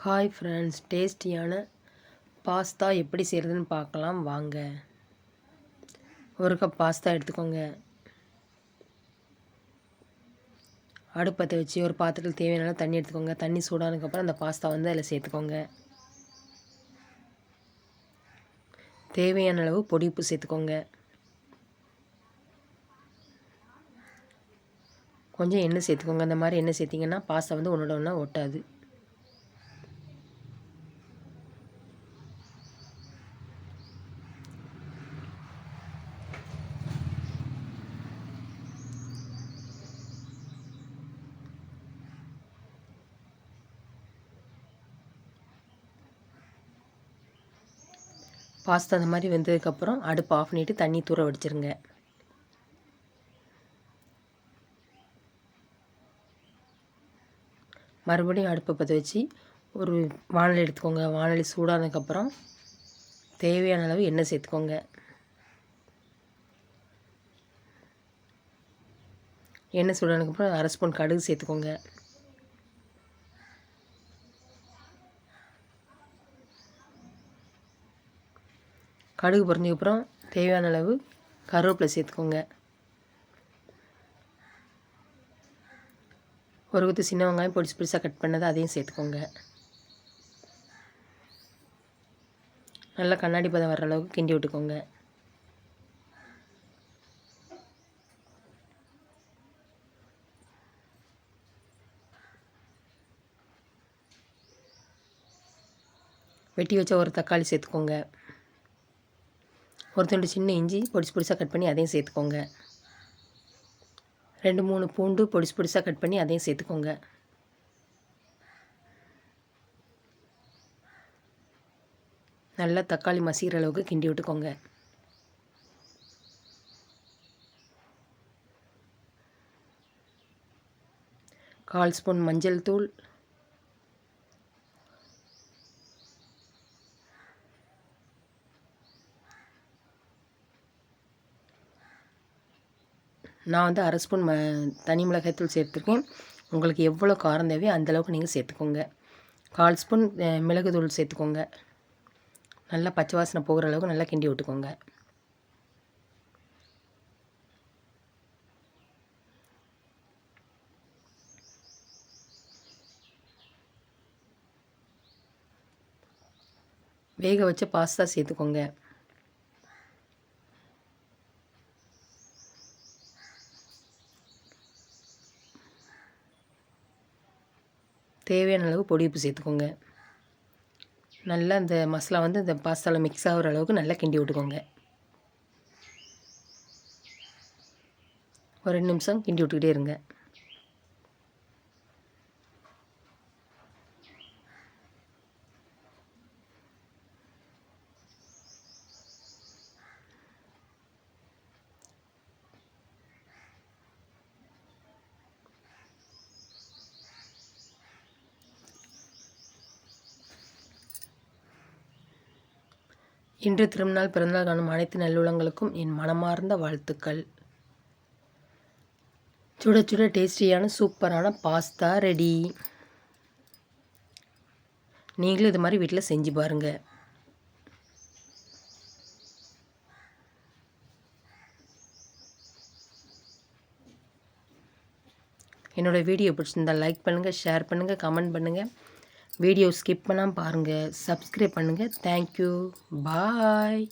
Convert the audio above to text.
Hi friends, டேஸ்டியான pasta எப்படி செய்கிறதுன்னு பார்க்கலாம் வாங்க. ஒரு கப் பாஸ்தா எடுத்துக்கோங்க. அடுப்பத்தை வச்சு ஒரு பாத்திரத்தில் தேவையான தண்ணி எடுத்துக்கோங்க. தண்ணி சூடானதுக்கப்புறம் அந்த பாஸ்தா அதில் சேர்த்துக்கோங்க. தேவையான அளவு பொடி உப்பு சேர்த்துக்கோங்க. கொஞ்சம் எண்ணெய் சேர்த்துக்கோங்க. அந்த மாதிரி எண்ணெய் சேர்த்திங்கன்னா பாஸ்தா ஒன்றோட ஒன்றா ஒட்டாது. பாஸ்தா அந்த மாதிரி வெந்ததுக்கப்புறம் அடுப்பு ஆஃப் பண்ணிவிட்டு தண்ணி தூர வடிச்சிருங்க. மறுபடியும் அடுப்பை பற்ற வச்சு ஒரு வாணலி எடுத்துக்கோங்க. வாணலி சூடானதுக்கப்புறம் தேவையான அளவு எண்ணெய் சேர்த்துக்கோங்க. எண்ணெய் சூடானதுக்கப்புறம் அரை ஸ்பூன் கடுகு சேர்த்துக்கோங்க. கடுகு பொரிஞ்சதுக்கப்புறம் தேவையான அளவு கருவேப்பிலை சேர்த்துக்கோங்க. ஒரு கொத்து சின்ன வெங்காயம் பொடிசு பொடிசாக கட் பண்ணதை அதையும் சேர்த்துக்கோங்க. நல்லா கண்ணாடி பதம் வர்ற அளவுக்கு கிண்டி விட்டுக்கோங்க. வெட்டி வச்ச ஒரு தக்காளி சேர்த்துக்கோங்க. ஒரு துண்டு சின்ன இஞ்சி பொடிசு பொடிசாக கட் பண்ணி அதையும் சேர்த்துக்கோங்க. 2-3 பூண்டு பொடிசு பொடிசாக கட் பண்ணி அதையும் சேர்த்துக்கோங்க. நல்லா தக்காளி மசிகிற அளவுக்கு கிண்டி விட்டுக்கோங்க. கால் ஸ்பூன் மஞ்சள் தூள், நான் அரை ஸ்பூன் தனி மிளகாய்த்தூள் சேர்த்துருக்கேன். உங்களுக்கு எவ்வளோ காரம் தேவையோ அந்தளவுக்கு நீங்கள் சேர்த்துக்கோங்க. கால் ஸ்பூன் மிளகுத்தூள் சேர்த்துக்கோங்க. நல்லா பச்சை வாசனை போகிற அளவுக்கு நல்லா கிண்டி விட்டுக்கோங்க. வேக வச்ச பாஸ்தா சேர்த்துக்கோங்க. தேவையான அளவு பொடி உப்பு சேர்த்துக்கோங்க. நல்லா இந்த மசாலா இந்த பாஸ்தாவில் மிக்ஸ் ஆகிற அளவுக்கு நல்லா கிண்டி விட்டுக்கோங்க. ஒரு 2 நிமிஷம் கிண்டி விட்டுக்கிட்டே இருங்க. இன்று திருநாள் பிறந்தநாள் காணும் அனைத்து நல்லுள்ளங்களுக்கும் என் மனமார்ந்த வாழ்த்துக்கள். சுட சுட டேஸ்டியான சூப்பரான பாஸ்தா ரெடி. நீங்களும் இது மாதிரி வீட்டில் செஞ்சு பாருங்கள். என்னோடய வீடியோ பிடிச்சிருந்தால் லைக் பண்ணுங்கள், ஷேர் பண்ணுங்கள், கமெண்ட் பண்ணுங்கள். வீடியோ ஸ்கிப் பண்ணாமல் பாருங்கள். சப்ஸ்கிரைப் பண்ணுங்கள். தேங்க்யூ. பாய்.